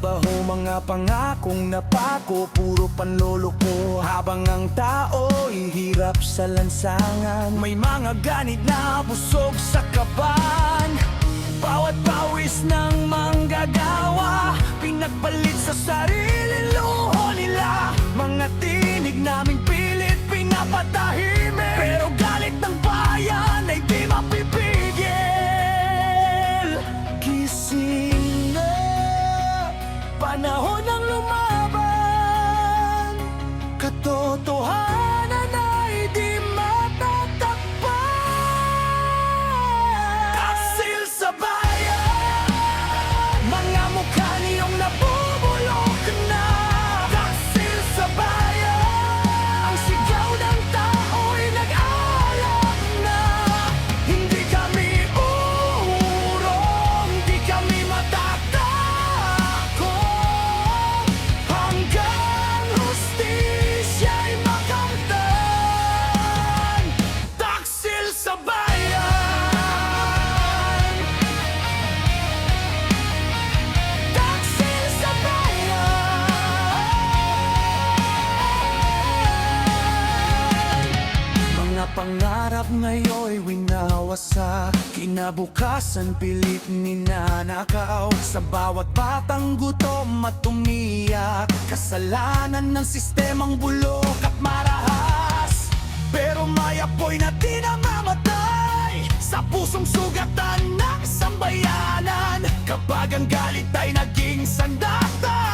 Binabaho mga pangakong napako, puro panloloko. Habang ang tao'y hirap sa lansangan, may mga ganit na busog sa kaban. Bawat pawis ng manggagawa, pinagpalit sa sarili luho nila. Mga tinig naming pilit pinapatahimik, pero galit ng bayan ay di mapipigil. Gising na, panahon ng lumaban. Katotohanan ay di matatakpan. Taksil sa bayan, mga mukha niyong nabubulok na. Taksil sa bayan, ang sigaw ng tao'y nag-aalap na. Hindi kami uurong, di kami matatakot, hanggang hustisya'y makamtan. Taksil sa bayan, taksil sa bayan. Mga pangarap ngayon'y winawasak, kinabukasan pilit ninanakaw. Sa bawat batang gutom at umiyak, kasalanan ng sistemang bulok at marahas. Pero may apoy na di namamatay sa pusong sugatan ng sambayanan. Kapag ang galit ay naging sandata,